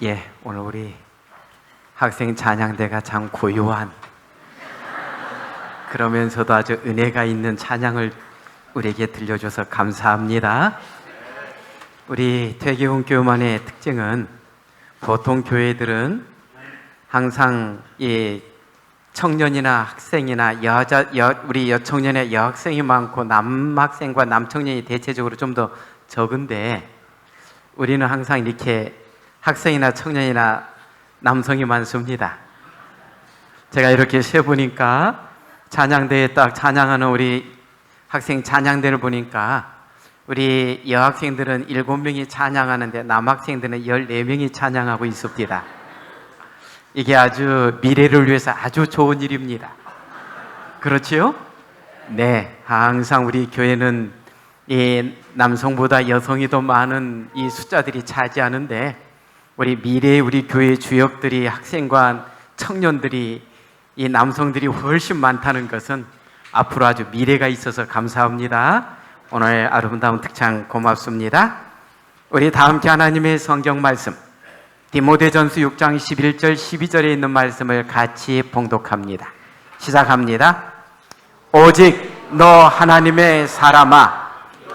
오늘 우리 학생 찬양대가 참 고요한, 그러면서도 아주 은혜가 있는 찬양을 우리에게 들려줘서 감사합니다. 우리 퇴계훈교만의 특징은, 보통 교회들은 항상 이 청년이나 학생이나 우리 여청년의 여학생이 많고 남학생과 남청년이 대체적으로 좀 더 적은데, 우리는 항상 이렇게 학생이나 청년이나 남성이 많습니다. 제가 이렇게 세보니까 찬양대에 딱 찬양하는 우리 학생 찬양대를 보니까 우리 여학생들은 7명이 찬양하는데 남학생들은 14명이 찬양하고 있습니다. 이게 아주 미래를 위해서 아주 좋은 일입니다. 그렇지요? 네, 항상 우리 교회는 이 남성보다 여성이 더 많은 이 숫자들이 차지하는데, 우리 미래의 우리 교회 주역들이, 학생과 청년들이, 이 남성들이 훨씬 많다는 것은 앞으로 아주 미래가 있어서 감사합니다. 오늘 아름다운 특창 고맙습니다. 우리 다 함께 하나님의 성경 말씀, 디모데전서 6장 11절 12절에 있는 말씀을 같이 봉독합니다. 시작합니다. 오직 너 하나님의 사람아,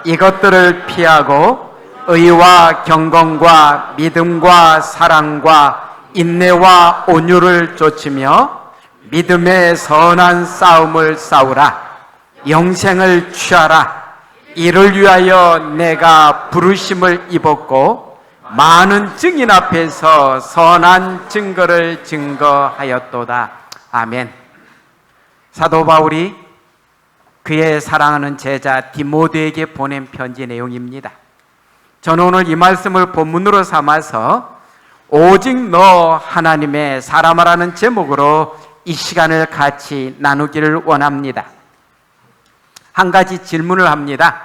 이것들을 피하고 의와 경건과 믿음과 사랑과 인내와 온유를 좇으며 믿음의 선한 싸움을 싸우라. 영생을 취하라. 이를 위하여 내가 부르심을 입었고 많은 증인 앞에서 선한 증거를 증거하였도다. 아멘. 사도 바울이 그의 사랑하는 제자 디모데에게 보낸 편지 내용입니다. 저는 오늘 이 말씀을 본문으로 삼아서 오직 너 하나님의 사람아라는 제목으로 이 시간을 같이 나누기를 원합니다. 한 가지 질문을 합니다.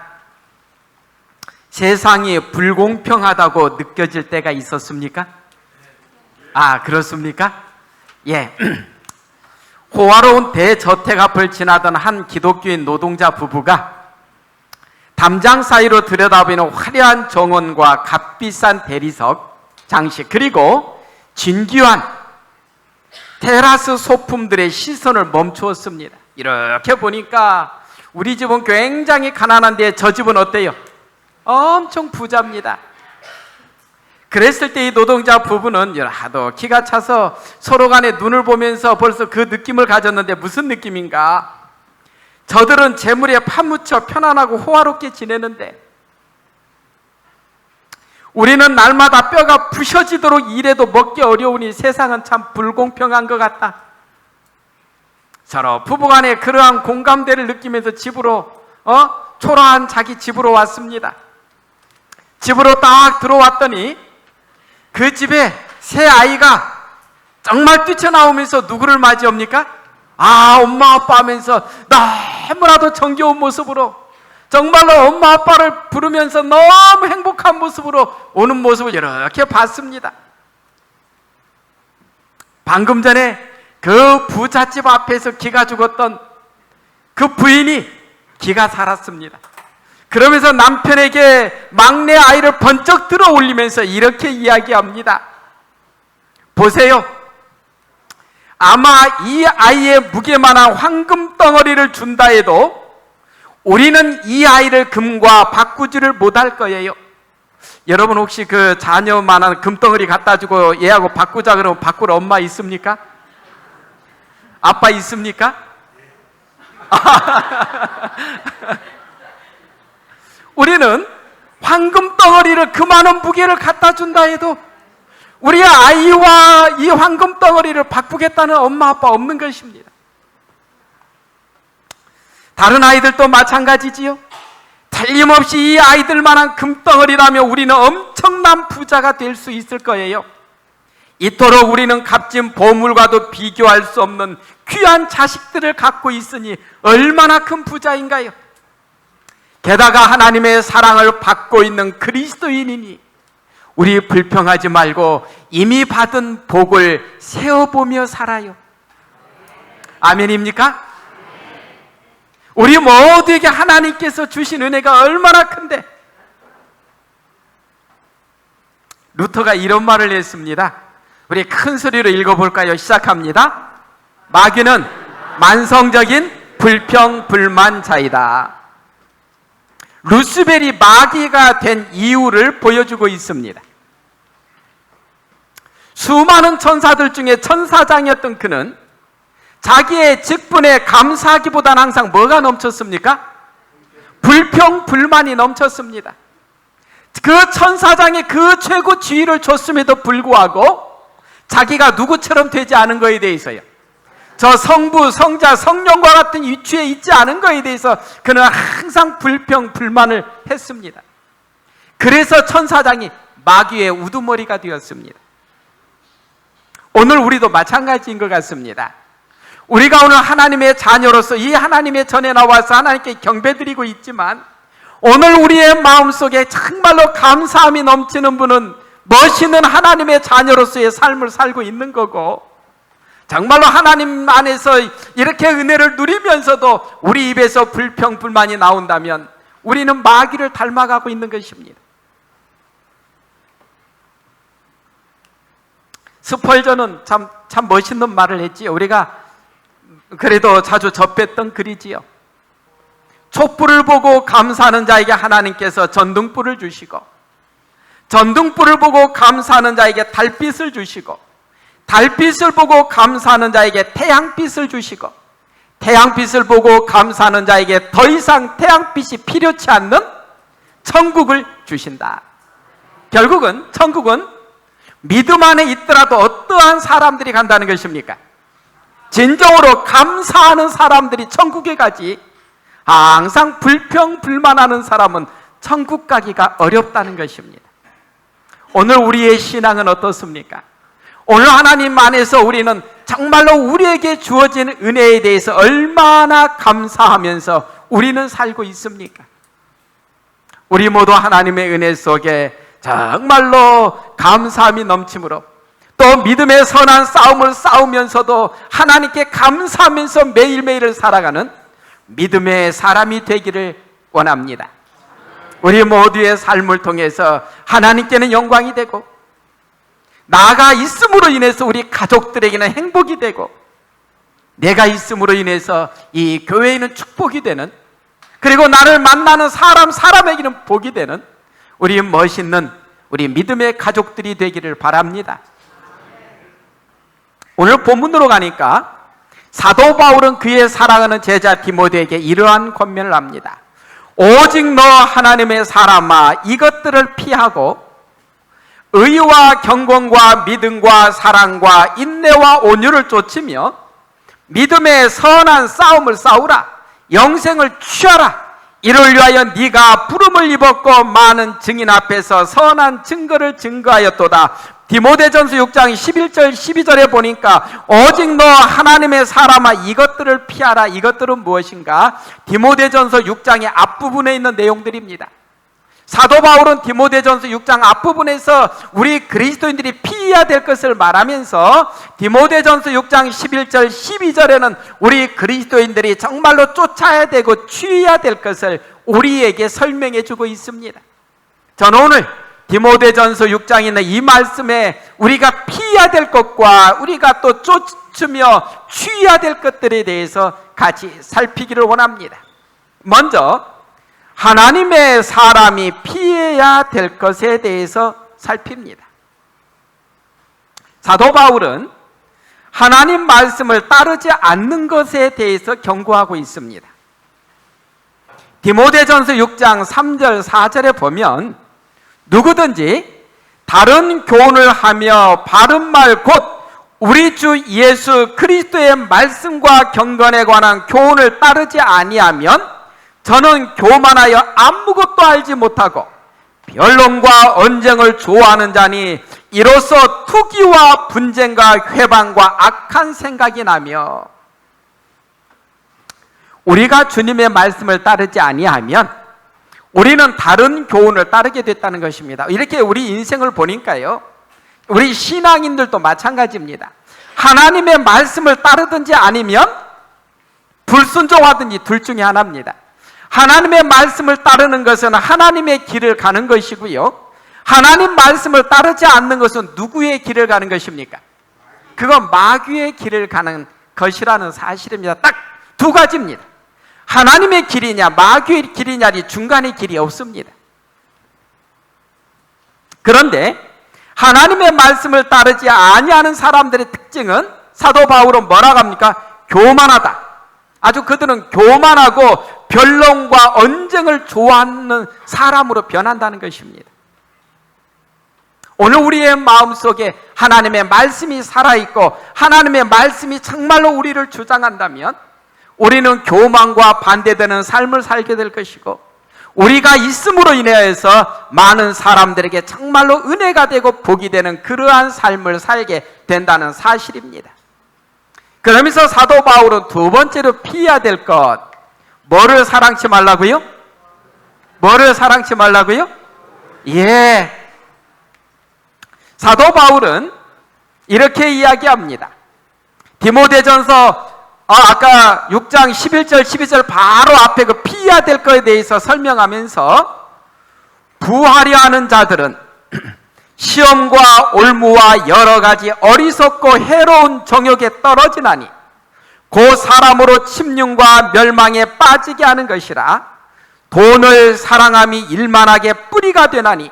세상이 불공평하다고 느껴질 때가 있었습니까? 그렇습니까? 예. 호화로운 대저택 앞을 지나던 한 기독교인 노동자 부부가 담장 사이로 들여다보이는 화려한 정원과 값비싼 대리석, 장식, 그리고 진귀한 테라스 소품들의 시선을 멈추었습니다. 이렇게 보니까 우리 집은 굉장히 가난한데 저 집은 어때요? 엄청 부자입니다. 그랬을 때 이 노동자 부부는 하도 기가 차서 서로 간에 눈을 보면서 벌써 그 느낌을 가졌는데, 무슨 느낌인가? 저들은 재물에 파묻혀 편안하고 호화롭게 지내는데 우리는 날마다 뼈가 부셔지도록 일해도 먹기 어려우니 세상은 참 불공평한 것 같다. 서로 부부간에 그러한 공감대를 느끼면서 집으로 초라한 자기 집으로 왔습니다. 집으로 딱 들어왔더니 그 집에 새 아이가 정말 뛰쳐나오면서 누구를 맞이합니까? 엄마 아빠 하면서 너무나도 정겨운 모습으로, 정말로 엄마 아빠를 부르면서 너무 행복한 모습으로 오는 모습을 이렇게 봤습니다. 방금 전에 그 부잣집 앞에서 기가 죽었던 그 부인이 기가 살았습니다. 그러면서 남편에게 막내 아이를 번쩍 들어 올리면서 이렇게 이야기합니다. 보세요. 아마 이 아이의 무게만한 황금 덩어리를 준다 해도 우리는 이 아이를 금과 바꾸지를 못할 거예요. 여러분 혹시 그 자녀만한 금덩어리 갖다 주고 얘하고 바꾸자 그러면 바꾸러 엄마 있습니까? 아빠 있습니까? 우리는 황금 덩어리를, 그 많은 무게를 갖다 준다 해도 우리 아이와 이 황금 덩어리를 바꾸겠다는 엄마 아빠 없는 것입니다. 다른 아이들도 마찬가지지요. 틀림없이 이 아이들만한 금덩어리라면 우리는 엄청난 부자가 될 수 있을 거예요. 이토록 우리는 값진 보물과도 비교할 수 없는 귀한 자식들을 갖고 있으니 얼마나 큰 부자인가요? 게다가 하나님의 사랑을 받고 있는 그리스도인이니 우리 불평하지 말고 이미 받은 복을 세어보며 살아요. 아멘입니까? 우리 모두에게 하나님께서 주신 은혜가 얼마나 큰데, 루터가 이런 말을 했습니다. 우리 큰 소리로 읽어볼까요? 시작합니다. 마귀는 만성적인 불평불만자이다. 루시벨이 마귀가 된 이유를 보여주고 있습니다. 수많은 천사들 중에 천사장이었던 그는 자기의 직분에 감사하기보다는 항상 뭐가 넘쳤습니까? 불평불만이 넘쳤습니다. 그 천사장이 그 최고 지위를 줬음에도 불구하고 자기가 누구처럼 되지 않은 것에 대해서요, 저 성부, 성자, 성령과 같은 위치에 있지 않은 것에 대해서 그는 항상 불평불만을 했습니다. 그래서 천사장이 마귀의 우두머리가 되었습니다. 오늘 우리도 마찬가지인 것 같습니다. 우리가 오늘 하나님의 자녀로서 이 하나님의 전에 나와서 하나님께 경배드리고 있지만, 오늘 우리의 마음속에 정말로 감사함이 넘치는 분은 멋있는 하나님의 자녀로서의 삶을 살고 있는 거고, 정말로 하나님 안에서 이렇게 은혜를 누리면서도 우리 입에서 불평불만이 나온다면 우리는 마귀를 닮아가고 있는 것입니다. 스펄전은 참 멋있는 말을 했지요. 우리가 그래도 자주 접했던 글이지요. 촛불을 보고 감사하는 자에게 하나님께서 전등불을 주시고, 전등불을 보고 감사하는 자에게 달빛을 주시고, 달빛을 보고 감사하는 자에게 태양빛을 주시고, 태양빛을 보고 감사하는 자에게 더 이상 태양빛이 필요치 않는 천국을 주신다. 결국은 천국은 믿음 안에 있더라도 어떠한 사람들이 간다는 것입니까? 진정으로 감사하는 사람들이 천국에 가지, 항상 불평불만하는 사람은 천국 가기가 어렵다는 것입니다. 오늘 우리의 신앙은 어떻습니까? 오늘 하나님 안에서 우리는 정말로 우리에게 주어진 은혜에 대해서 얼마나 감사하면서 우리는 살고 있습니까? 우리 모두 하나님의 은혜 속에 정말로 감사함이 넘치므로, 또 믿음의 선한 싸움을 싸우면서도 하나님께 감사하면서 매일매일을 살아가는 믿음의 사람이 되기를 원합니다. 우리 모두의 삶을 통해서 하나님께는 영광이 되고, 나가 있음으로 인해서 우리 가족들에게는 행복이 되고, 내가 있음으로 인해서 이 교회에는 축복이 되는, 그리고 나를 만나는 사람에게는 복이 되는 우리 멋있는 우리 믿음의 가족들이 되기를 바랍니다. 오늘 본문으로 가니까 사도 바울은 그의 사랑하는 제자 디모데에게 이러한 권면을 합니다. 오직 너 하나님의 사람아, 이것들을 피하고 의와 경건과 믿음과 사랑과 인내와 온유를 좇으며 믿음의 선한 싸움을 싸우라. 영생을 취하라. 이를 위하여 네가 부름을 입었고 많은 증인 앞에서 선한 증거를 증거하였도다. 디모데전서 6장 11절 12절에 보니까 오직 너 하나님의 사람아, 이것들을 피하라. 이것들은 무엇인가? 디모데전서 6장의 앞부분에 있는 내용들입니다. 사도 바울은 디모데전서 6장 앞부분에서 우리 그리스도인들이 피해야 될 것을 말하면서 디모데전서 6장 11절 12절에는 우리 그리스도인들이 정말로 쫓아야 되고 취해야 될 것을 우리에게 설명해 주고 있습니다. 저는 오늘 디모데전서 6장에 있는 이 말씀에 우리가 피해야 될 것과 우리가 또 쫓으며 취해야 될 것들에 대해서 같이 살피기를 원합니다. 먼저 하나님의 사람이 피해야 될 것에 대해서 살핍니다. 사도 바울은 하나님 말씀을 따르지 않는 것에 대해서 경고하고 있습니다. 디모데전서 6장 3절 4절에 보면 누구든지 다른 교훈을 하며 바른 말 곧 우리 주 예수 그리스도의 말씀과 경건에 관한 교훈을 따르지 아니하면 저는 교만하여 아무것도 알지 못하고 변론과 언쟁을 좋아하는 자니 이로써 투기와 분쟁과 회방과 악한 생각이 나며, 우리가 주님의 말씀을 따르지 아니하면 우리는 다른 교훈을 따르게 됐다는 것입니다. 이렇게 우리 인생을 보니까요, 우리 신앙인들도 마찬가지입니다. 하나님의 말씀을 따르든지 아니면 불순종하든지 둘 중에 하나입니다. 하나님의 말씀을 따르는 것은 하나님의 길을 가는 것이고요, 하나님 말씀을 따르지 않는 것은 누구의 길을 가는 것입니까? 그건 마귀의 길을 가는 것이라는 사실입니다. 딱 두 가지입니다. 하나님의 길이냐 마귀의 길이냐니 중간의 길이 없습니다. 그런데 하나님의 말씀을 따르지 아니하는 사람들의 특징은 사도 바울은 뭐라고 합니까? 교만하다. 아주 그들은 교만하고 변론과 언쟁을 좋아하는 사람으로 변한다는 것입니다. 오늘 우리의 마음속에 하나님의 말씀이 살아있고 하나님의 말씀이 정말로 우리를 주장한다면 우리는 교만과 반대되는 삶을 살게 될 것이고 우리가 있음으로 인하여서 많은 사람들에게 정말로 은혜가 되고 복이 되는 그러한 삶을 살게 된다는 사실입니다. 그러면서 사도 바울은 두 번째로 피해야 될 것, 뭐를 사랑치 말라고요? 뭐를 사랑치 말라고요? 예. 사도 바울은 이렇게 이야기합니다. 디모데전서 아까 6장 11절 12절 바로 앞에 그 피해야 될 것에 대해서 설명하면서 부하려 하는 자들은 시험과 올무와 여러 가지 어리석고 해로운 정욕에 떨어지나니 그 사람으로 침륜과 멸망에 빠지게 하는 것이라. 돈을 사랑함이 일만하게 뿌리가 되나니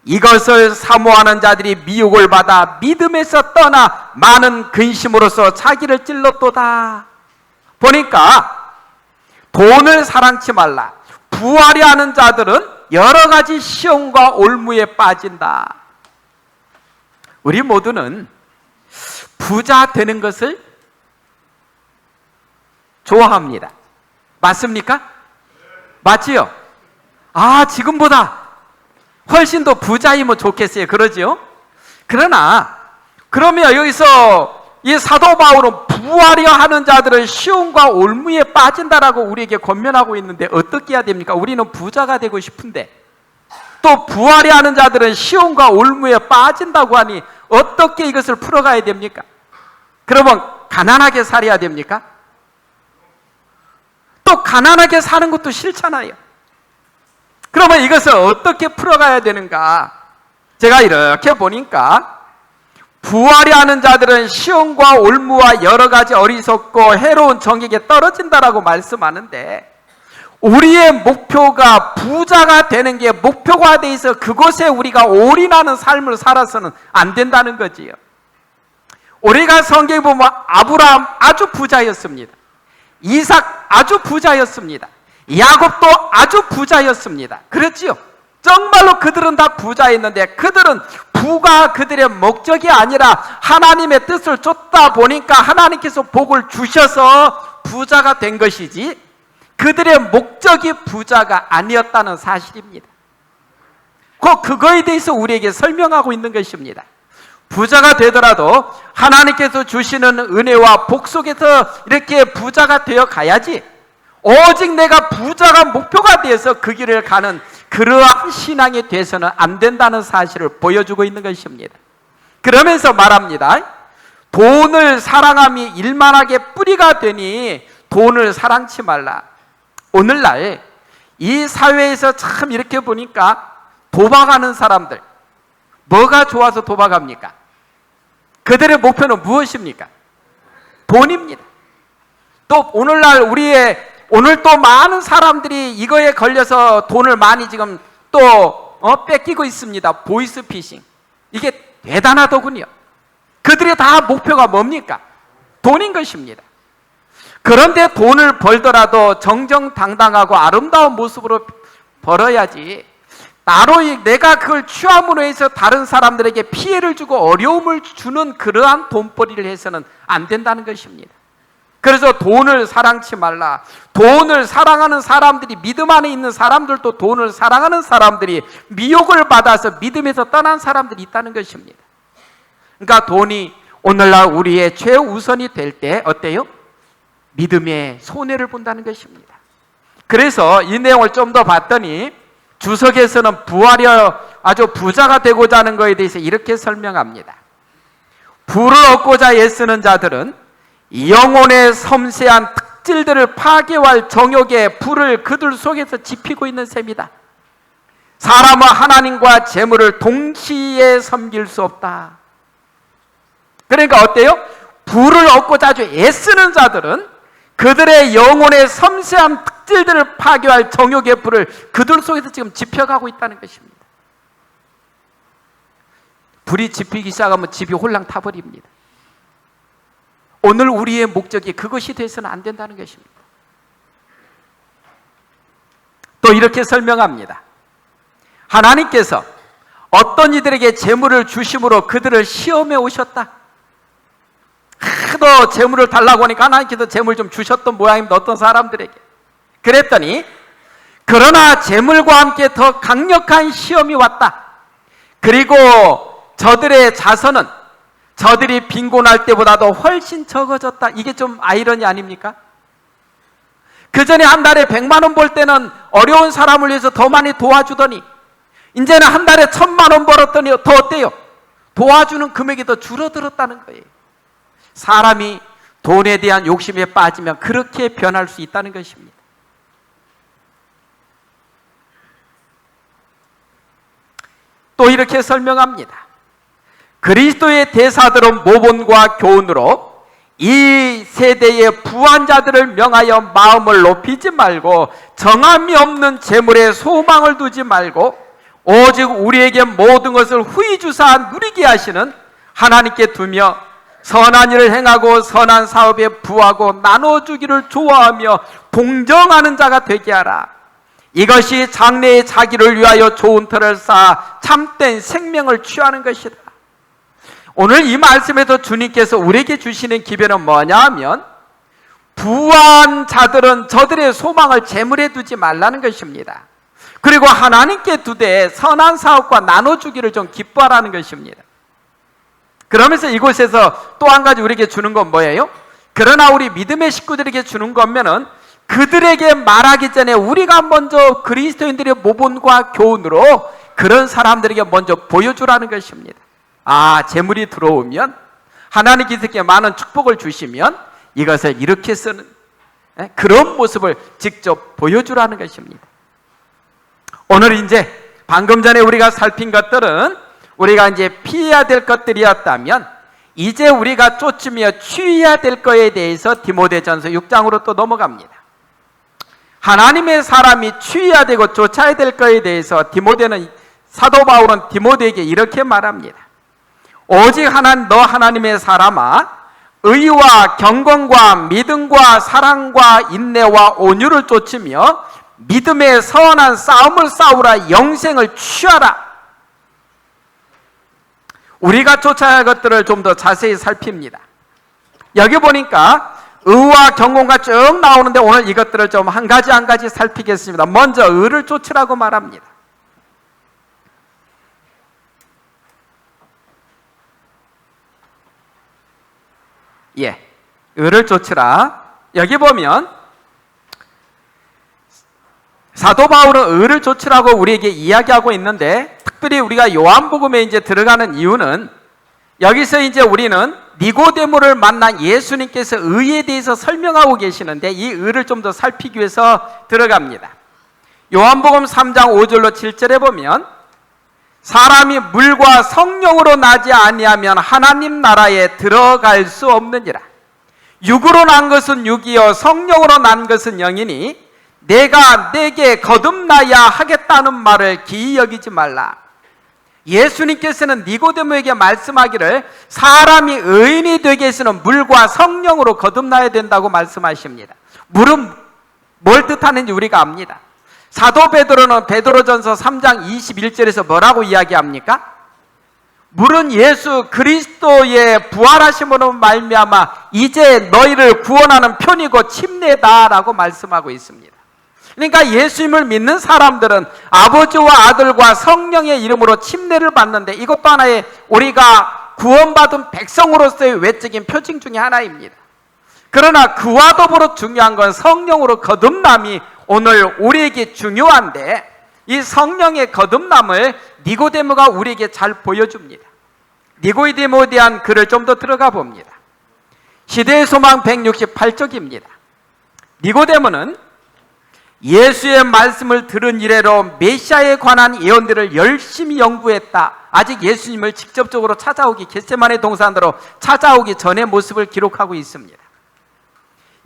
이것을 사모하는 자들이 미혹을 받아 믿음에서 떠나 많은 근심으로써 자기를 찔렀도다. 보니까 돈을 사랑치 말라. 부하려 하는 자들은 여러 가지 시험과 올무에 빠진다. 우리 모두는 부자 되는 것을 좋아합니다. 맞습니까? 맞지요? 지금보다 훨씬 더 부자이면 좋겠어요. 그러지요? 그러면 여기서 이 사도 바울은 부하려 하는 자들은 시험과 올무에 빠진다라고 우리에게 권면하고 있는데 어떻게 해야 됩니까? 우리는 부자가 되고 싶은데 또 부하려 하는 자들은 시험과 올무에 빠진다고 하니 어떻게 이것을 풀어가야 됩니까? 그러면 가난하게 살아야 됩니까? 또 가난하게 사는 것도 싫잖아요. 그러면 이것을 어떻게 풀어가야 되는가? 제가 이렇게 보니까 부하려 하는 자들은 시험과 올무와 여러 가지 어리석고 해로운 정욕에 떨어진다라고 말씀하는데 우리의 목표가 부자가 되는 게 목표가 돼 있어 그것에 우리가 올인하는 삶을 살아서는 안 된다는 거지요. 우리가 성경에 보면 아브라함 아주 부자였습니다. 이삭 아주 부자였습니다. 야곱도 아주 부자였습니다. 그렇지요? 정말로 그들은 다 부자였는데 그들은 부가 그들의 목적이 아니라 하나님의 뜻을 쫓다 보니까 하나님께서 복을 주셔서 부자가 된 것이지 그들의 목적이 부자가 아니었다는 사실입니다. 그거에 대해서 우리에게 설명하고 있는 것입니다. 부자가 되더라도 하나님께서 주시는 은혜와 복 속에서 이렇게 부자가 되어 가야지 오직 내가 부자가 목표가 되어서 그 길을 가는 그러한 신앙이 돼서는 안 된다는 사실을 보여주고 있는 것입니다. 그러면서 말합니다. 돈을 사랑함이 일만하게 뿌리가 되니 돈을 사랑치 말라. 오늘날 이 사회에서 참 이렇게 보니까 도박하는 사람들 뭐가 좋아서 도박합니까? 그들의 목표는 무엇입니까? 돈입니다. 또 오늘날 오늘 또 많은 사람들이 이거에 걸려서 돈을 많이 지금 또 뺏기고 있습니다. 보이스피싱. 이게 대단하더군요. 그들의 다 목표가 뭡니까? 돈인 것입니다. 그런데 돈을 벌더라도 정정당당하고 아름다운 모습으로 벌어야지 나로 내가 그걸 취함으로 해서 다른 사람들에게 피해를 주고 어려움을 주는 그러한 돈벌이를 해서는 안 된다는 것입니다. 그래서 돈을 사랑치 말라. 돈을 사랑하는 사람들이 믿음 안에 있는 사람들도 돈을 사랑하는 사람들이 미혹을 받아서 믿음에서 떠난 사람들이 있다는 것입니다. 그러니까 돈이 오늘날 우리의 최우선이 될 때 어때요? 믿음의 손해를 본다는 것입니다. 그래서 이 내용을 좀 더 봤더니 주석에서는 부하려 아주 부자가 되고자 하는 것에 대해서 이렇게 설명합니다. 부를 얻고자 애쓰는 자들은 영혼의 섬세한 특질들을 파괴할 정욕의 불을 그들 속에서 지피고 있는 셈이다. 사람은 하나님과 재물을 동시에 섬길 수 없다. 그러니까 어때요? 부를 얻고자 아주 애쓰는 자들은 그들의 영혼의 섬세한 특질들을 파괴할 정욕의 불을 그들 속에서 지금 지펴가고 있다는 것입니다. 불이 지피기 시작하면 집이 홀랑 타버립니다. 오늘 우리의 목적이 그것이 돼서는 안 된다는 것입니다. 또 이렇게 설명합니다. 하나님께서 어떤 이들에게 재물을 주심으로 그들을 시험해 오셨다. 너 재물을 달라고 하니까 하나님께서 재물 좀 주셨던 모양입니다. 어떤 사람들에게. 그랬더니 그러나 재물과 함께 더 강력한 시험이 왔다. 그리고 저들의 자선은 저들이 빈곤할 때보다도 훨씬 적어졌다. 이게 좀 아이러니 아닙니까? 그 전에 한 달에 100만 원 벌 때는 어려운 사람을 위해서 더 많이 도와주더니 이제는 한 달에 1000만 원 벌었더니 더 어때요? 도와주는 금액이 더 줄어들었다는 거예요. 사람이 돈에 대한 욕심에 빠지면 그렇게 변할 수 있다는 것입니다. 또 이렇게 설명합니다. 그리스도의 대사들은 모본과 교훈으로 이 세대의 부한 자들을 명하여 마음을 높이지 말고 정함이 없는 재물에 소망을 두지 말고 오직 우리에게 모든 것을 후히 주사 누리게 하시는 하나님께 두며 선한 일을 행하고 선한 사업에 부하고 나눠주기를 좋아하며 동정하는 자가 되게 하라. 이것이 장래의 자기를 위하여 좋은 터를 쌓아 참된 생명을 취하는 것이다. 오늘 이 말씀에서 주님께서 우리에게 주시는 기별은 뭐냐 하면 부한 자들은 저들의 소망을 재물에 두지 말라는 것입니다. 그리고 하나님께 두되 선한 사업과 나눠주기를 좀 기뻐하라는 것입니다. 그러면서 이곳에서 또 한 가지 우리에게 주는 건 뭐예요? 그러나 우리 믿음의 식구들에게 주는 거면은 그들에게 말하기 전에 우리가 먼저 그리스도인들의 모본과 교훈으로 그런 사람들에게 먼저 보여주라는 것입니다. 아, 재물이 들어오면 하나님께서 이렇게 많은 축복을 주시면 이것을 이렇게 쓰는 그런 모습을 직접 보여주라는 것입니다. 오늘 이제 방금 전에 우리가 살핀 것들은 우리가 이제 피해야 될 것들이었다면 이제 우리가 쫓으며 취해야 될 거에 대해서 디모데전서 6장으로 또 넘어갑니다. 하나님의 사람이 취해야 되고 쫓아야 될 거에 대해서 사도 바울은 디모데에게 이렇게 말합니다. 오직 너 하나님의 사람아 의와 경건과 믿음과 사랑과 인내와 온유를 쫓으며 믿음의 선한 싸움을 싸우라. 영생을 취하라. 우리가 쫓아야 할 것들을 좀 더 자세히 살핍니다. 여기 보니까 의와 경건과 쭉 나오는데 오늘 이것들을 좀 한 가지 살피겠습니다. 먼저 의를 쫓으라고 말합니다. 의를 쫓으라. 여기 보면 사도 바울은 의를 쫓으라고 우리에게 이야기하고 있는데 특별히 우리가 요한복음에 이제 들어가는 이유는 여기서 이제 우리는 니고데모를 만난 예수님께서 의에 대해서 설명하고 계시는데 이 의를 좀 더 살피기 위해서 들어갑니다. 요한복음 3장 5절로 7절에 보면 사람이 물과 성령으로 나지 아니하면 하나님 나라에 들어갈 수 없느니라. 육으로 난 것은 육이요 성령으로 난 것은 영이니 내가 내게 거듭나야 하겠다는 말을 기이 여기지 말라. 예수님께서는 니고데모에게 말씀하기를 사람이 의인이 되기 위해서는 물과 성령으로 거듭나야 된다고 말씀하십니다. 물은 뭘 뜻하는지 우리가 압니다. 사도 베드로는 베드로전서 3장 21절에서 뭐라고 이야기합니까? 물은 예수 그리스도의 부활하심으로 말미암아 이제 너희를 구원하는 편이고 침례다라고 말씀하고 있습니다. 그러니까 예수님을 믿는 사람들은 아버지와 아들과 성령의 이름으로 침례를 받는데 이것도 하나의 우리가 구원받은 백성으로서의 외적인 표징 중에 하나입니다. 그러나 그와 더불어 중요한 건 성령으로 거듭남이 오늘 우리에게 중요한데 이 성령의 거듭남을 니고데모가 우리에게 잘 보여줍니다. 니고데모에 대한 글을 좀 더 들어가 봅니다. 시대의 소망 168쪽입니다. 니고데모는 예수의 말씀을 들은 이래로 메시아에 관한 예언들을 열심히 연구했다. 아직 예수님을 직접적으로 찾아오기, 겟세마네 동산으로 찾아오기 전의 모습을 기록하고 있습니다.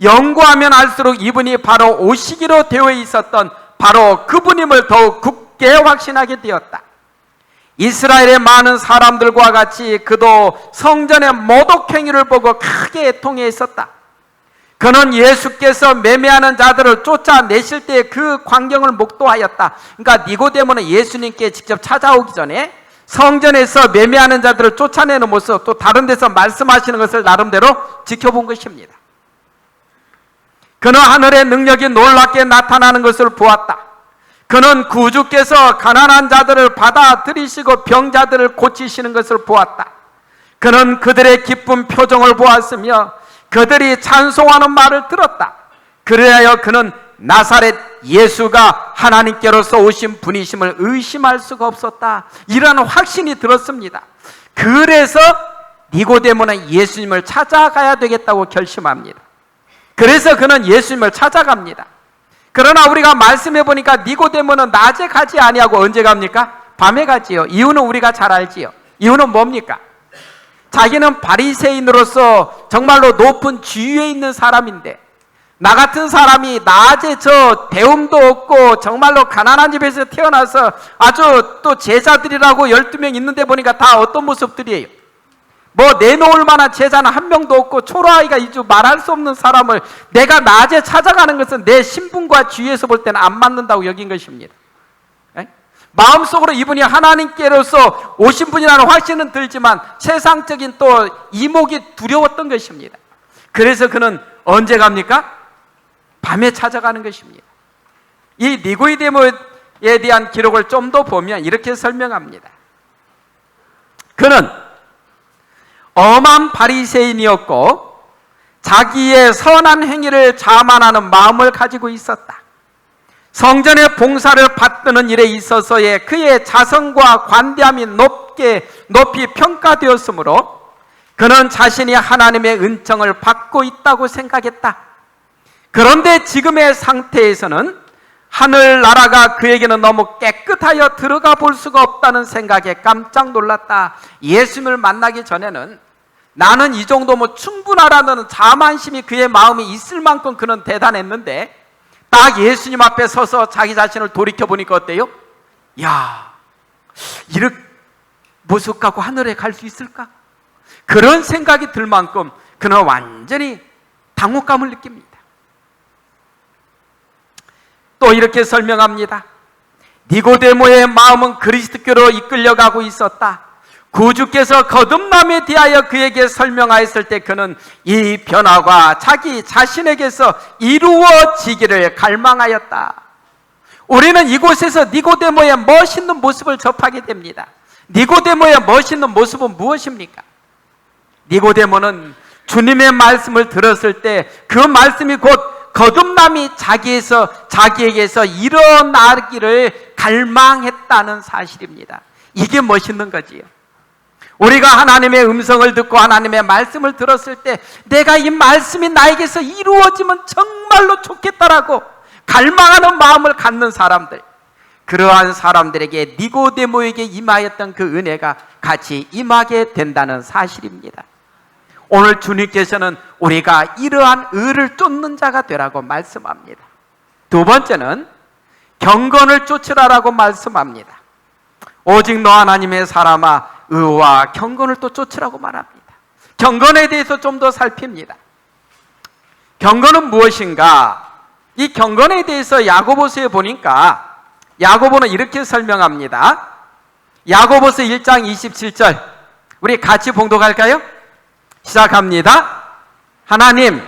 연구하면 알수록 이분이 바로 오시기로 되어 있었던 바로 그분임을 더욱 굳게 확신하게 되었다. 이스라엘의 많은 사람들과 같이 그도 성전의 모독행위를 보고 크게 애통해 있었다. 그는 예수께서 매매하는 자들을 쫓아내실 때 그 광경을 목도하였다. 그러니까 니고데모는 예수님께 직접 찾아오기 전에 성전에서 매매하는 자들을 쫓아내는 모습, 또 다른 데서 말씀하시는 것을 나름대로 지켜본 것입니다. 그는 하늘의 능력이 놀랍게 나타나는 것을 보았다. 그는 구주께서 가난한 자들을 받아들이시고 병자들을 고치시는 것을 보았다. 그는 그들의 기쁜 표정을 보았으며 그들이 찬송하는 말을 들었다. 그래야 그는 나사렛 예수가 하나님께로서 오신 분이심을 의심할 수가 없었다. 이런 확신이 들었습니다. 그래서 니고데모는 예수님을 찾아가야 되겠다고 결심합니다. 그래서 그는 예수님을 찾아갑니다. 그러나 우리가 말씀해 보니까 니고데모는 낮에 가지 아니하고 언제 갑니까? 밤에 가지요. 이유는 우리가 잘 알지요. 이유는 뭡니까? 자기는 바리새인으로서 정말로 높은 지위에 있는 사람인데, 나 같은 사람이 낮에 저 배움도 없고 정말로 가난한 집에서 태어나서 아주 또 제자들이라고 12명 있는데 보니까 다 어떤 모습들이에요? 뭐 내놓을 만한 제자는 한 명도 없고 초라하기가 이주 말할 수 없는 사람을 내가 낮에 찾아가는 것은 내 신분과 지위에서 볼 때는 안 맞는다고 여긴 것입니다. 마음속으로 이분이 하나님께로서 오신 분이라는 확신은 들지만 세상적인 또 이목이 두려웠던 것입니다. 그래서 그는 언제 갑니까? 밤에 찾아가는 것입니다. 이 니고데모에 대한 기록을 좀 더 보면 이렇게 설명합니다. 그는 엄한 바리새인이었고 자기의 선한 행위를 자만하는 마음을 가지고 있었다. 성전의 봉사를 받드는 일에 있어서의 그의 자성과 관대함이 높이 평가되었으므로 그는 자신이 하나님의 은총을 받고 있다고 생각했다. 그런데 지금의 상태에서는 하늘나라가 그에게는 너무 깨끗하여 들어가 볼 수가 없다는 생각에 깜짝 놀랐다. 예수님을 만나기 전에는 나는 이 정도면 충분하라는 자만심이 그의 마음에 있을 만큼 그는 대단했는데 딱 예수님 앞에 서서 자기 자신을 돌이켜보니까 어때요? 야, 이런 모습 갖고 하늘에 갈 수 있을까? 그런 생각이 들 만큼 그는 완전히 당혹감을 느낍니다. 또 이렇게 설명합니다. 니고데모의 마음은 그리스도께로 이끌려가고 있었다. 구주께서 거듭남에 대하여 그에게 설명하였을 때 그는 이 변화가 자기 자신에게서 이루어지기를 갈망하였다. 우리는 이곳에서 니고데모의 멋있는 모습을 접하게 됩니다. 니고데모의 멋있는 모습은 무엇입니까? 니고데모는 주님의 말씀을 들었을 때 그 말씀이 곧 거듭남이 자기에게서 일어나기를 갈망했다는 사실입니다. 이게 멋있는 거지요. 우리가 하나님의 음성을 듣고 하나님의 말씀을 들었을 때 내가 이 말씀이 나에게서 이루어지면 정말로 좋겠다라고 갈망하는 마음을 갖는 사람들, 그러한 사람들에게 니고데모에게 임하였던 그 은혜가 같이 임하게 된다는 사실입니다. 오늘 주님께서는 우리가 이러한 의를 쫓는 자가 되라고 말씀합니다. 두 번째는 경건을 쫓으라라고 말씀합니다. 오직 너 하나님의 사람아 의와 경건을 또 쫓으라고 말합니다. 경건에 대해서 좀 더 살핍니다. 경건은 무엇인가? 이 경건에 대해서 야고보서에 보니까 야고보는 이렇게 설명합니다. 야고보서 1장 27절 우리 같이 봉독할까요? 시작합니다. 하나님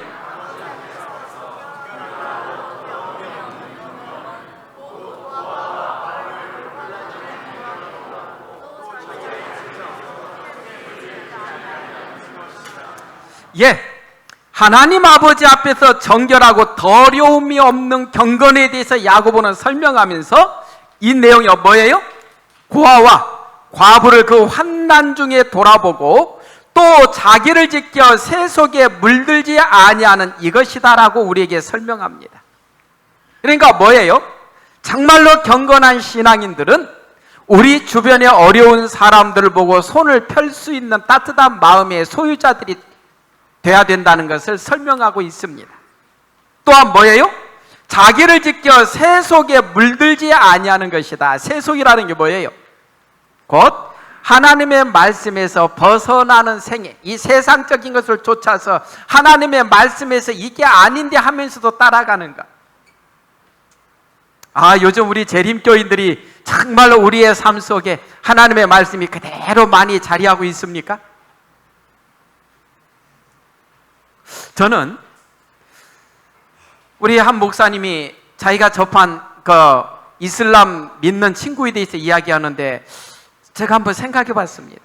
하나님 아버지 앞에서 정결하고 더러움이 없는 경건에 대해서 야고보는 설명하면서 이 내용이 뭐예요? 고아와 과부를 그 환난 중에 돌아보고 또 자기를 지켜 새 속에 물들지 아니하는 이것이다라고 우리에게 설명합니다. 그러니까 뭐예요? 정말로 경건한 신앙인들은 우리 주변에 어려운 사람들을 보고 손을 펼 수 있는 따뜻한 마음의 소유자들이 돼야 된다는 것을 설명하고 있습니다. 또한 뭐예요? 자기를 지켜 세속에 물들지 아니하는 것이다. 세속이라는 게 뭐예요? 곧 하나님의 말씀에서 벗어나는 생애, 이 세상적인 것을 쫓아서 하나님의 말씀에서 이게 아닌데 하면서도 따라가는 것. 요즘 우리 재림교인들이 정말로 우리의 삶 속에 하나님의 말씀이 그대로 많이 자리하고 있습니까? 저는 우리 한 목사님이 자기가 접한 그 이슬람 믿는 친구에 대해서 이야기하는데 제가 한번 생각해 봤습니다.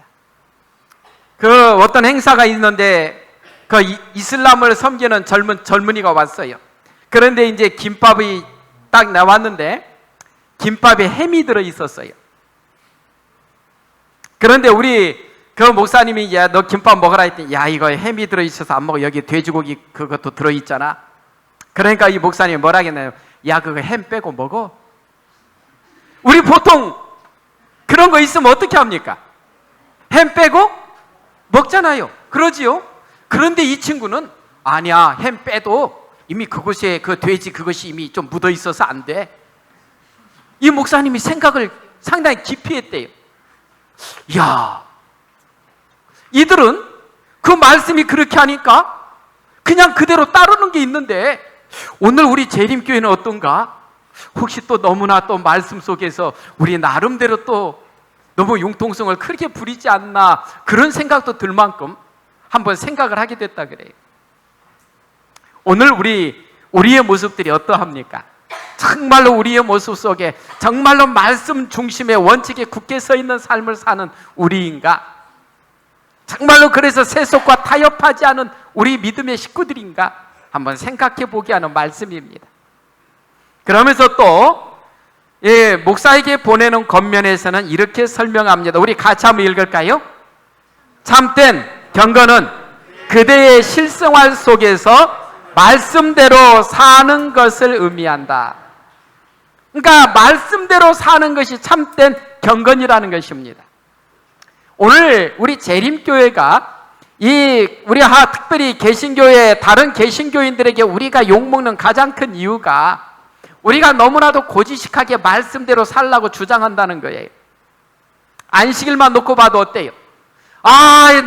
그 어떤 행사가 있는데 그 이슬람을 섬기는 젊은이가 왔어요. 그런데 이제 김밥이 딱 나왔는데 김밥에 햄이 들어 있었어요. 그런데 우리 그 목사님이 야, 너 김밥 먹으라 했더니 야, 이거 햄이 들어 있어서 안 먹어. 여기 돼지고기 그것도 들어 있잖아. 그러니까 이 목사님이 뭐라 했나요? 야, 그거 햄 빼고 먹어. 우리 보통 그런 거 있으면 어떻게 합니까? 햄 빼고 먹잖아요. 그러지요? 그런데 이 친구는 아니야, 햄 빼도 이미 그곳에 그 돼지 그것이 이미 좀 묻어 있어서 안 돼. 이 목사님이 생각을 상당히 깊이 했대요. 이야, 이들은 그 말씀이 그렇게 하니까 그냥 그대로 따르는 게 있는데 오늘 우리 재림교회는 어떤가? 혹시 또 너무나 또 말씀 속에서 우리 나름대로 또 너무 융통성을 크게 부리지 않나 그런 생각도 들 만큼 한번 생각을 하게 됐다 그래요. 오늘 우리의 모습들이 어떠합니까? 정말로 우리의 모습 속에 정말로 말씀 중심의 원칙에 굳게 서 있는 삶을 사는 우리인가? 정말로 그래서 세속과 타협하지 않은 우리 믿음의 식구들인가? 한번 생각해 보게 하는 말씀입니다. 그러면서 또 목사에게 보내는 겉면에서는 이렇게 설명합니다. 우리 같이 한번 읽을까요? 참된 경건은 그대의 실생활 속에서 말씀대로 사는 것을 의미한다. 그러니까 말씀대로 사는 것이 참된 경건이라는 것입니다. 오늘 우리 재림교회가 우리가 특별히 개신교회 다른 개신교인들에게 우리가 욕먹는 가장 큰 이유가 우리가 너무나도 고지식하게 말씀대로 살라고 주장한다는 거예요. 안식일만 놓고 봐도 어때요?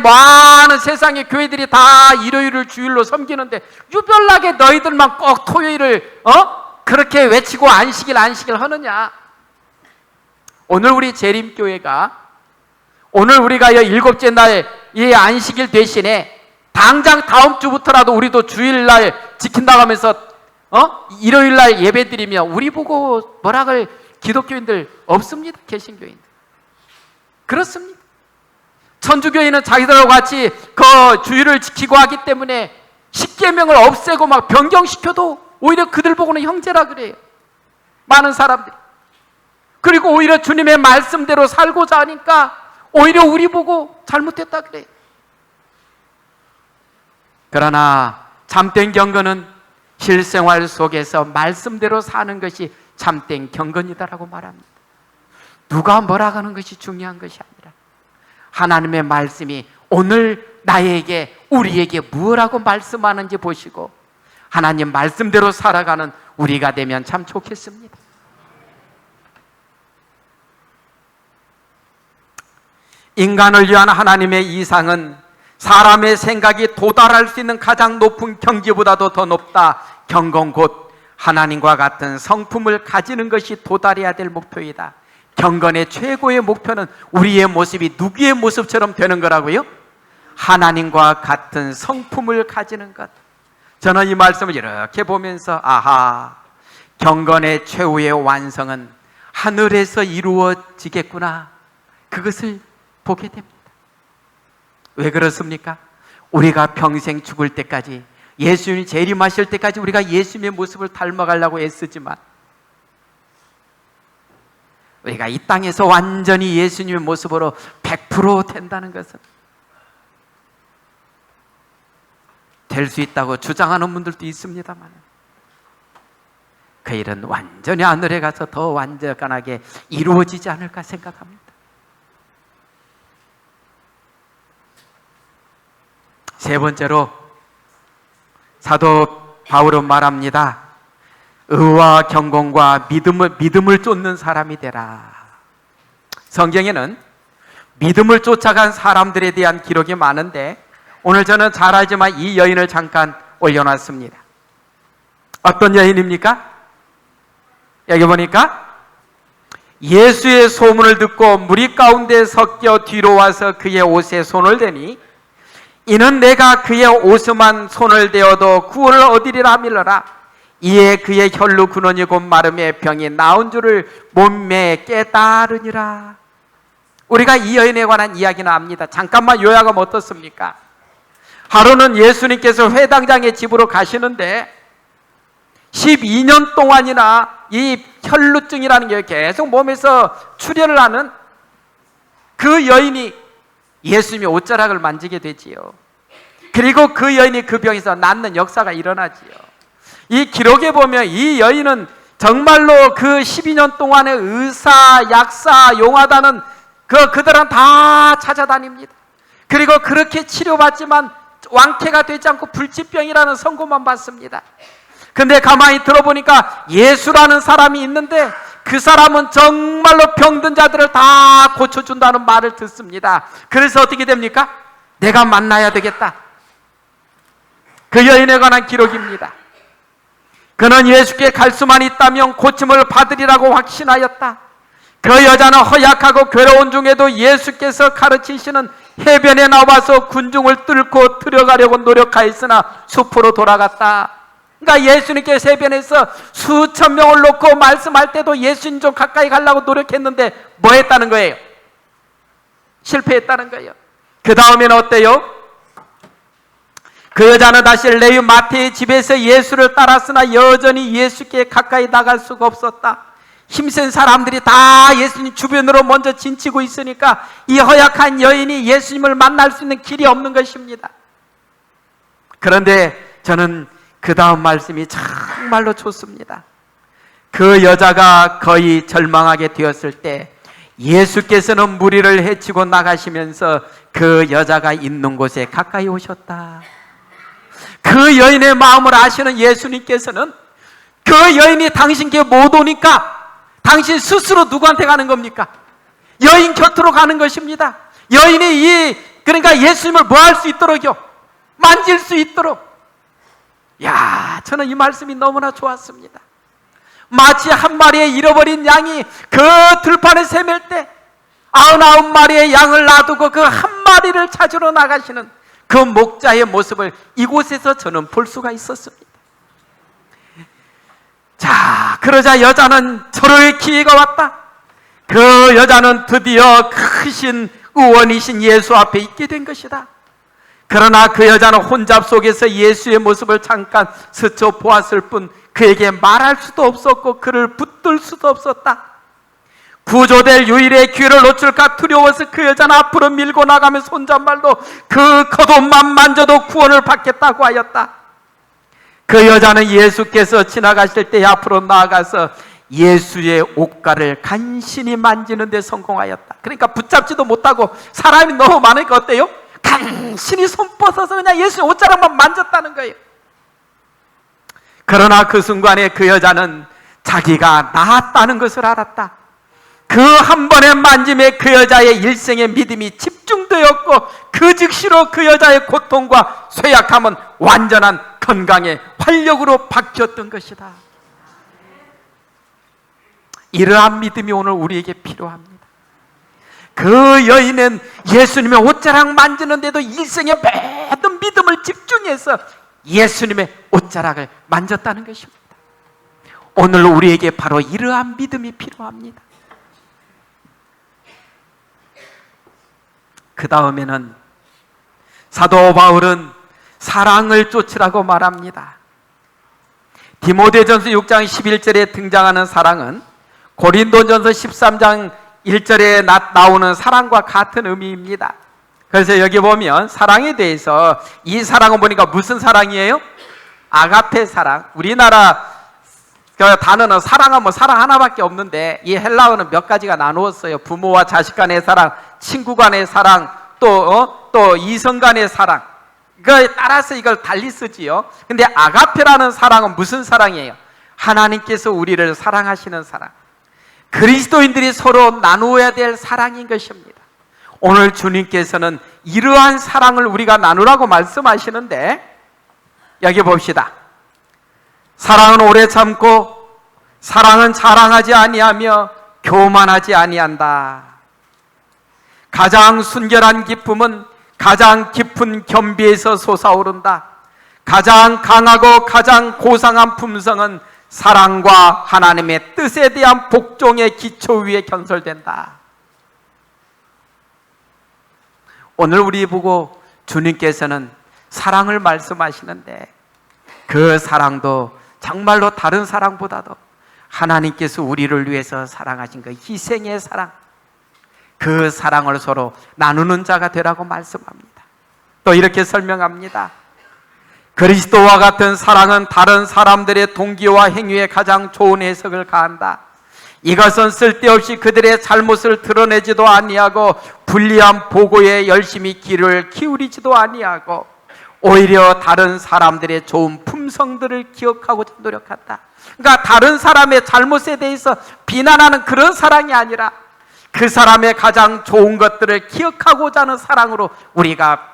많은 세상의 교회들이 다 일요일을 주일로 섬기는데 유별나게 너희들만 꼭 토요일을 그렇게 외치고 안식일 하느냐? 오늘 우리 재림교회가 오늘 우리가 일곱째 날 이 안식일 대신에 당장 다음 주부터라도 우리도 주일날 지킨다고 하면서 일요일날 예배 드리며 우리 보고 뭐라 할 기독교인들 없습니다. 개신교인들 그렇습니다. 천주교인은 자기들하고 같이 그 주일을 지키고 하기 때문에 십계명을 없애고 막 변경시켜도 오히려 그들 보고는 형제라 그래요. 많은 사람들이. 그리고 오히려 주님의 말씀대로 살고자 하니까 오히려 우리 보고 잘못했다 그래요. 그러나 참된 경건은 실생활 속에서 말씀대로 사는 것이 참된 경건이다라고 말합니다. 누가 뭐라 하는 것이 중요한 것이 아니라 하나님의 말씀이 오늘 나에게 우리에게 무엇라고 말씀하는지 보시고 하나님 말씀대로 살아가는 우리가 되면 참 좋겠습니다. 인간을 위한 하나님의 이상은 사람의 생각이 도달할 수 있는 가장 높은 경지보다도 더 높다. 경건 곧 하나님과 같은 성품을 가지는 것이 도달해야 될 목표이다. 경건의 최고의 목표는 우리의 모습이 누구의 모습처럼 되는 거라고요? 하나님과 같은 성품을 가지는 것. 저는 이 말씀을 이렇게 보면서 경건의 최후의 완성은 하늘에서 이루어지겠구나. 그것을 보게 됩니다. 왜 그렇습니까? 우리가 평생 죽을 때까지 예수님이 재림하실 때까지 우리가 예수님의 모습을 닮아가려고 애쓰지만 우리가 이 땅에서 완전히 예수님의 모습으로 100% 된다는 것은 될 수 있다고 주장하는 분들도 있습니다만 그 일은 완전히 하늘에 가서 더 완전하게 이루어지지 않을까 생각합니다. 세 번째로 사도 바울은 말합니다. 의와 경건과 믿음을 쫓는 사람이 되라. 성경에는 믿음을 쫓아간 사람들에 대한 기록이 많은데 오늘 저는 잘 알지만 이 여인을 잠깐 올려놨습니다. 어떤 여인입니까? 여기 보니까 예수의 소문을 듣고 무리 가운데 섞여 뒤로 와서 그의 옷에 손을 대니 이는 내가 그의 옷에만 손을 대어도 구원을 얻으리라 하밀러라. 이에 그의 혈루 근원이 곧 마름에 병이 나은 줄을 몸매에 깨달으니라. 우리가 이 여인에 관한 이야기는 압니다. 잠깐만 요약하면 어떻습니까? 하루는 예수님께서 회당장의 집으로 가시는데 12년 동안이나 이 혈루증이라는 게 계속 몸에서 출현을 하는 그 여인이 예수님의 옷자락을 만지게 되지요. 그리고 그 여인이 그 병에서 낫는 역사가 일어나지요. 이 기록에 보면 이 여인은 정말로 그 12년 동안의 의사, 약사, 용하다는 그들은 다 찾아다닙니다. 그리고 그렇게 치료받지만 완쾌가 되지 않고 불치병이라는 선고만 받습니다. 근데 가만히 들어보니까 예수라는 사람이 있는데 그 사람은 정말로 병든 자들을 다 고쳐준다는 말을 듣습니다. 그래서 어떻게 됩니까? 내가 만나야 되겠다. 그 여인에 관한 기록입니다. 그는 예수께 갈 수만 있다면 고침을 받으리라고 확신하였다. 그 여자는 허약하고 괴로운 중에도 예수께서 가르치시는 해변에 나와서 군중을 뚫고 들어가려고 노력하였으나 숲으로 돌아갔다. 그러니까 예수님께서 해변에서 수천 명을 놓고 말씀할 때도 예수님 좀 가까이 가려고 노력했는데 뭐 했다는 거예요? 실패했다는 거예요. 그 다음에는 어때요? 그 여자는 다시 레위 마태의 집에서 예수를 따랐으나 여전히 예수께 가까이 나갈 수가 없었다. 힘센 사람들이 다 예수님 주변으로 먼저 진치고 있으니까 이 허약한 여인이 예수님을 만날 수 있는 길이 없는 것입니다. 그런데 저는 그 다음 말씀이 정말로 좋습니다. 그 여자가 거의 절망하게 되었을 때 예수께서는 무리를 헤치고 나가시면서 그 여자가 있는 곳에 가까이 오셨다. 그 여인의 마음을 아시는 예수님께서는 그 여인이 당신께 못 오니까 당신 스스로 누구한테 가는 겁니까? 여인 곁으로 가는 것입니다. 여인이 그러니까 예수님을 뭐 할 수 있도록요? 만질 수 있도록. 야, 저는 이 말씀이 너무나 좋았습니다. 마치 한 마리의 잃어버린 양이 그 들판에 새맬 때 99마리의 양을 놔두고 그 한 마리를 찾으러 나가시는 그 목자의 모습을 이곳에서 저는 볼 수가 있었습니다. 자, 그러자 여자는 절호의 기회가 왔다. 그 여자는 드디어 크신 의원이신 예수 앞에 있게 된 것이다. 그러나 그 여자는 혼잡 속에서 예수의 모습을 잠깐 스쳐 보았을 뿐 그에게 말할 수도 없었고 그를 붙들 수도 없었다. 구조될 유일의 기회를 놓칠까 두려워서 그 여자는 앞으로 밀고 나가며 손잡말로 그 겉옷만 만져도 구원을 받겠다고 하였다. 그 여자는 예수께서 지나가실 때 앞으로 나아가서 예수의 옷가를 간신히 만지는 데 성공하였다. 그러니까 붙잡지도 못하고 사람이 너무 많으니까 어때요? 간신히 손 뻗어서 그냥 예수의 옷자락만 만졌다는 거예요. 그러나 그 순간에 그 여자는 자기가 나았다는 것을 알았다. 그 한 번의 만짐에 그 여자의 일생의 믿음이 집중되었고 그 즉시로 그 여자의 고통과 쇠약함은 완전한 건강의 활력으로 바뀌었던 것이다. 이러한 믿음이 오늘 우리에게 필요합니다. 그 여인은 예수님의 옷자락 만지는데도 일생의 모든 믿음을 집중해서 예수님의 옷자락을 만졌다는 것입니다. 오늘 우리에게 바로 이러한 믿음이 필요합니다. 그 다음에는 사도 바울은 사랑을 쫓으라고 말합니다. 디모데전서 6장 11절에 등장하는 사랑은 고린도전서 13장 1절에 나오는 사랑과 같은 의미입니다. 그래서 여기 보면 사랑에 대해서 이 사랑은 보니까 무슨 사랑이에요? 아가페 사랑. 우리나라 그 단어는 사랑하면 사랑 하나밖에 없는데 이 헬라어는 몇 가지가 나누었어요. 부모와 자식 간의 사랑, 친구 간의 사랑, 또 이성 간의 사랑. 그거에 따라서 이걸 달리 쓰지요. 근데 아가페라는 사랑은 무슨 사랑이에요? 하나님께서 우리를 사랑하시는 사랑, 그리스도인들이 서로 나누어야 될 사랑인 것입니다. 오늘 주님께서는 이러한 사랑을 우리가 나누라고 말씀하시는데, 여기 봅시다. 사랑은 오래 참고 사랑은 자랑하지 아니하며 교만하지 아니한다. 가장 순결한 기쁨은 가장 깊은 겸비에서 솟아오른다. 가장 강하고 가장 고상한 품성은 사랑과 하나님의 뜻에 대한 복종의 기초 위에 건설된다. 오늘 우리 보고 주님께서는 사랑을 말씀하시는데, 그 사랑도 정말로 다른 사랑보다도 하나님께서 우리를 위해서 사랑하신 그 희생의 사랑, 그 사랑을 서로 나누는 자가 되라고 말씀합니다. 또 이렇게 설명합니다. 그리스도와 같은 사랑은 다른 사람들의 동기와 행위에 가장 좋은 해석을 가한다. 이것은 쓸데없이 그들의 잘못을 드러내지도 아니하고 불리한 보고에 열심히 귀를 기울이지도 아니하고 오히려 다른 사람들의 좋은 품성들을 기억하고자 노력한다. 그러니까 다른 사람의 잘못에 대해서 비난하는 그런 사랑이 아니라 그 사람의 가장 좋은 것들을 기억하고자 하는 사랑으로 우리가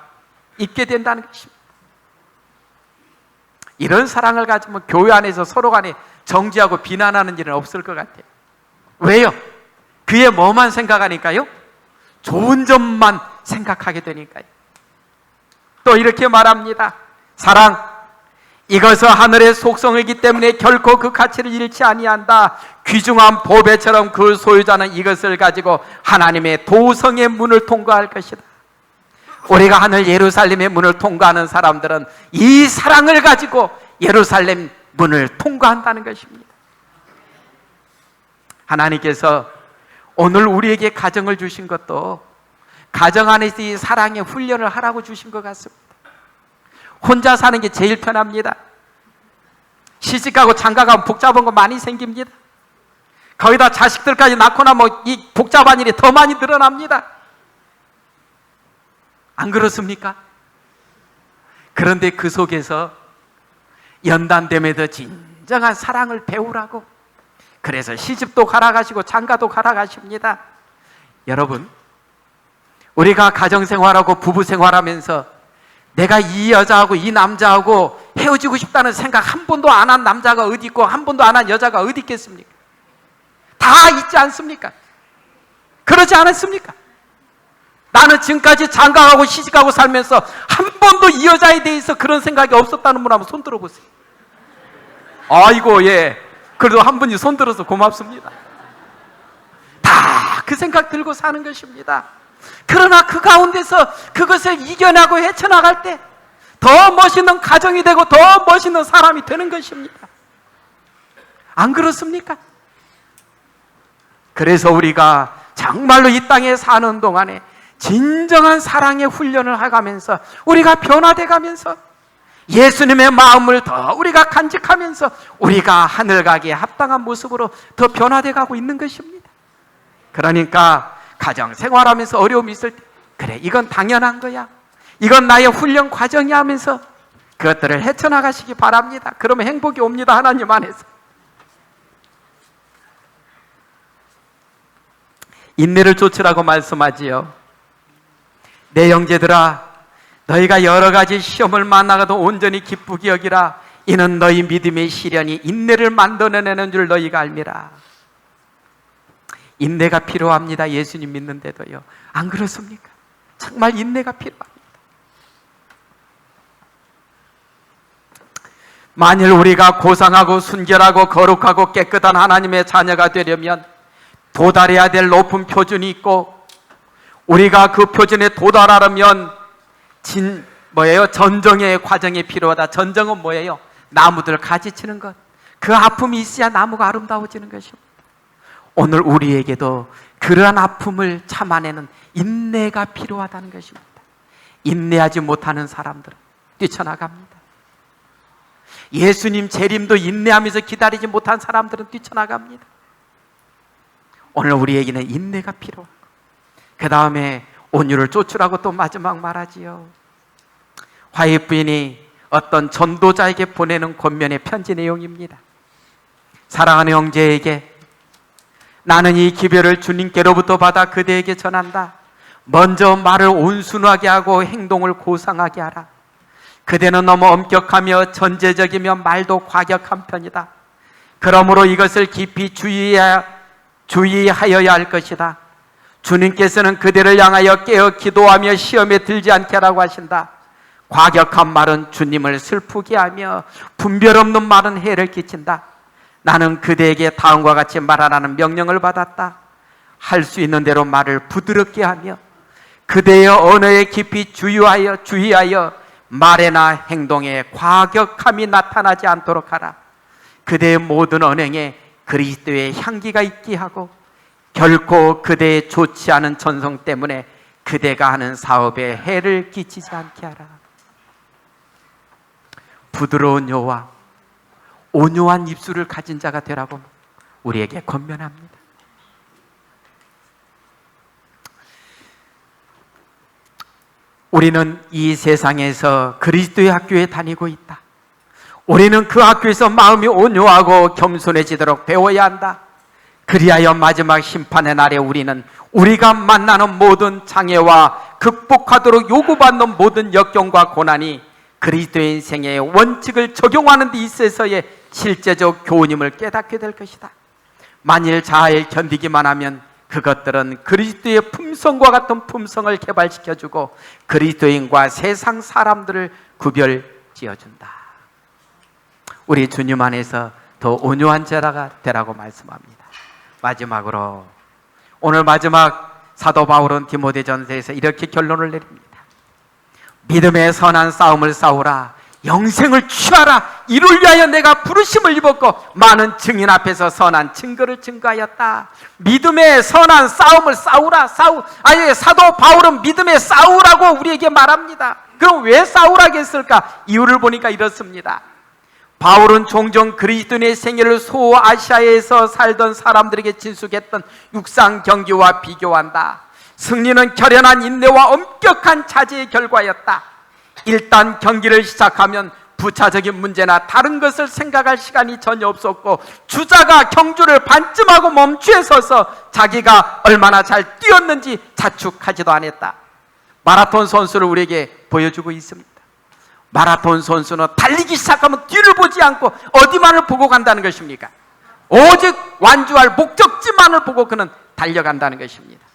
있게 된다는 것입니다. 이런 사랑을 가지면 교회 안에서 서로 간에 정죄하고 비난하는 일은 없을 것 같아요. 왜요? 그의 뭐만 생각하니까요? 좋은 점만 생각하게 되니까요. 또 이렇게 말합니다. 사랑, 이것은 하늘의 속성이기 때문에 결코 그 가치를 잃지 아니한다. 귀중한 보배처럼 그 소유자는 이것을 가지고 하나님의 도성의 문을 통과할 것이다. 우리가 하늘 예루살렘의 문을 통과하는 사람들은 이 사랑을 가지고 예루살렘 문을 통과한다는 것입니다. 하나님께서 오늘 우리에게 가정을 주신 것도 가정 안에서 이 사랑의 훈련을 하라고 주신 것 같습니다. 혼자 사는 게 제일 편합니다. 시집가고 장가가면 복잡한 거 많이 생깁니다. 거기다 자식들까지 낳고 나면 이 복잡한 일이 더 많이 늘어납니다. 안 그렇습니까? 그런데 그 속에서 연단됨에도 진정한 사랑을 배우라고, 그래서 시집도 갈아가시고 장가도 갈아가십니다. 여러분, 우리가 가정생활하고 부부생활하면서 내가 이 여자하고 이 남자하고 헤어지고 싶다는 생각 한 번도 안 한 남자가 어디 있고 한 번도 안 한 여자가 어디 있겠습니까? 다 있지 않습니까? 그러지 않았습니까? 나는 지금까지 장가가고 시집가고 살면서 한 번도 이 여자에 대해서 그런 생각이 없었다는 분 한번 손 들어보세요. 아이고, 예, 그래도 한 분이 손 들어서 고맙습니다. 다 그 생각 들고 사는 것입니다. 그러나 그 가운데서 그것을 이겨내고 헤쳐나갈 때 더 멋있는 가정이 되고 더 멋있는 사람이 되는 것입니다. 안 그렇습니까? 그래서 우리가 정말로 이 땅에 사는 동안에 진정한 사랑의 훈련을 해가면서 우리가 변화돼 가면서 예수님의 마음을 더 우리가 간직하면서 우리가 하늘 가기에 합당한 모습으로 더 변화돼 가고 있는 것입니다. 그러니까 가정 생활하면서 어려움이 있을 때, 그래, 이건 당연한 거야, 이건 나의 훈련 과정이야 하면서 그것들을 헤쳐나가시기 바랍니다. 그러면 행복이 옵니다. 하나님 안에서. 인내를 좇으라고 말씀하지요. 내 형제들아, 너희가 여러 가지 시험을 만나가도 온전히 기쁘게 여기라. 이는 너희 믿음의 시련이 인내를 만들어내는 줄 너희가 알미라. 인내가 필요합니다. 예수님 믿는데도요. 안 그렇습니까? 정말 인내가 필요합니다. 만일 우리가 고상하고 순결하고 거룩하고 깨끗한 하나님의 자녀가 되려면 도달해야 될 높은 표준이 있고, 우리가 그 표준에 도달하려면 전정의 과정이 필요하다. 전정은 뭐예요? 나무들 가지치는 것. 그 아픔이 있어야 나무가 아름다워지는 것입니다. 오늘 우리에게도 그러한 아픔을 참아내는 인내가 필요하다는 것입니다. 인내하지 못하는 사람들은 뛰쳐나갑니다. 예수님 재림도 인내하면서 기다리지 못한 사람들은 뛰쳐나갑니다. 오늘 우리에게는 인내가 필요하고, 그 다음에 온유를 쫓으라고 또 마지막 말하지요. 화해 부인이 어떤 전도자에게 보내는 권면의 편지 내용입니다. 사랑하는 형제에게, 나는 이 기별을 주님께로부터 받아 그대에게 전한다. 먼저 말을 온순하게 하고 행동을 고상하게 하라. 그대는 너무 엄격하며 전제적이며 말도 과격한 편이다. 그러므로 이것을 깊이 주의하여야 할 것이다. 주님께서는 그대를 향하여 깨어 기도하며 시험에 들지 않게 하라고 하신다. 과격한 말은 주님을 슬프게 하며 분별 없는 말은 해를 끼친다. 나는 그대에게 다음과 같이 말하라는 명령을 받았다. 할 수 있는 대로 말을 부드럽게 하며 그대의 언어에 깊이 주의하여 말에나 행동에 과격함이 나타나지 않도록 하라. 그대의 모든 언행에 그리스도의 향기가 있게 하고 결코 그대의 좋지 않은 전성 때문에 그대가 하는 사업에 해를 끼치지 않게 하라. 부드러운 혀와 온유한 입술을 가진 자가 되라고 우리에게 권면합니다. 우리는 이 세상에서 그리스도의 학교에 다니고 있다. 우리는 그 학교에서 마음이 온유하고 겸손해지도록 배워야 한다. 그리하여 마지막 심판의 날에 우리는 우리가 만나는 모든 장애와 극복하도록 요구받는 모든 역경과 고난이 그리스도의 인생의 원칙을 적용하는 데 있어서의 실제적 교훈임을 깨닫게 될 것이다. 만일 잘 견디기만 하면 그것들은 그리스도의 품성과 같은 품성을 개발시켜주고 그리스도인과 세상 사람들을 구별지어준다. 우리 주님 안에서 더 온유한 자가 되라고 말씀합니다. 마지막으로 오늘 마지막 사도 바울은 디모데전서에서 이렇게 결론을 내립니다. 믿음의 선한 싸움을 싸우라. 영생을 취하라. 이를 위하여 내가 부르심을 입었고 많은 증인 앞에서 선한 증거를 증거하였다. 믿음의 선한 싸움을 싸우라. 아예 사도 바울은 믿음의 싸우라고 우리에게 말합니다. 그럼 왜 싸우라고 했을까? 이유를 보니까 이렇습니다. 바울은 종종 그리스도인의 생애를 소아시아에서 살던 사람들에게 진숙했던 육상 경기와 비교한다. 승리는 결연한 인내와 엄격한 자제의 결과였다. 일단 경기를 시작하면 부차적인 문제나 다른 것을 생각할 시간이 전혀 없었고 주자가 경주를 반쯤하고 멈추어 서서 자기가 얼마나 잘 뛰었는지 자축하지도 않았다. 마라톤 선수를 우리에게 보여주고 있습니다. 마라톤 선수는 달리기 시작하면 뒤를 보지 않고 어디만을 보고 간다는 것입니까? 오직 완주할 목적지만을 보고 그는 달려간다는 것입니다.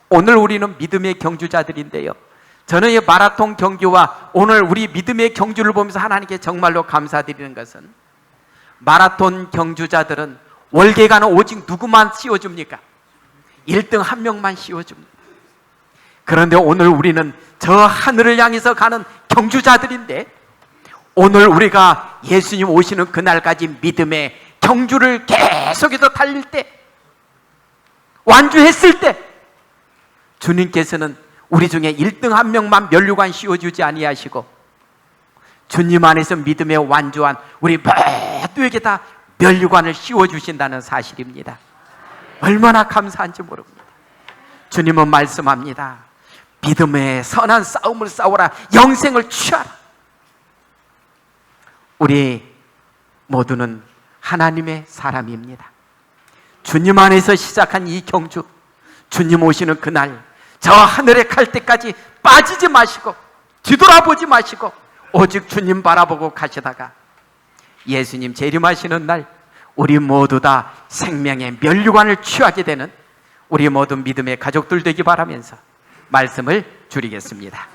오늘 우리는 믿음의 경주자들인데요, 저는 이 마라톤 경기와 오늘 우리 믿음의 경주를 보면서 하나님께 정말로 감사드리는 것은, 마라톤 경주자들은 월계가는 오직 누구만 씌워줍니까? 1등 한 명만 씌워줍니다. 그런데 오늘 우리는 저 하늘을 향해서 가는 경주자들인데, 오늘 우리가 예수님 오시는 그날까지 믿음의 경주를 계속해서 달릴 때, 완주했을 때 주님께서는 우리 중에 1등 한 명만 면류관 씌워주지 아니하시고 주님 안에서 믿음에 완주한 우리 모두에게 다 면류관을 씌워주신다는 사실입니다. 얼마나 감사한지 모릅니다. 주님은 말씀합니다. 믿음의 선한 싸움을 싸우라. 영생을 취하라. 우리 모두는 하나님의 사람입니다. 주님 안에서 시작한 이 경주, 주님 오시는 그날 저 하늘에 갈 때까지 빠지지 마시고 뒤돌아보지 마시고 오직 주님 바라보고 가시다가 예수님 재림하시는 날 우리 모두 다 생명의 면류관을 취하게 되는 우리 모든 믿음의 가족들 되기 바라면서 말씀을 줄이겠습니다.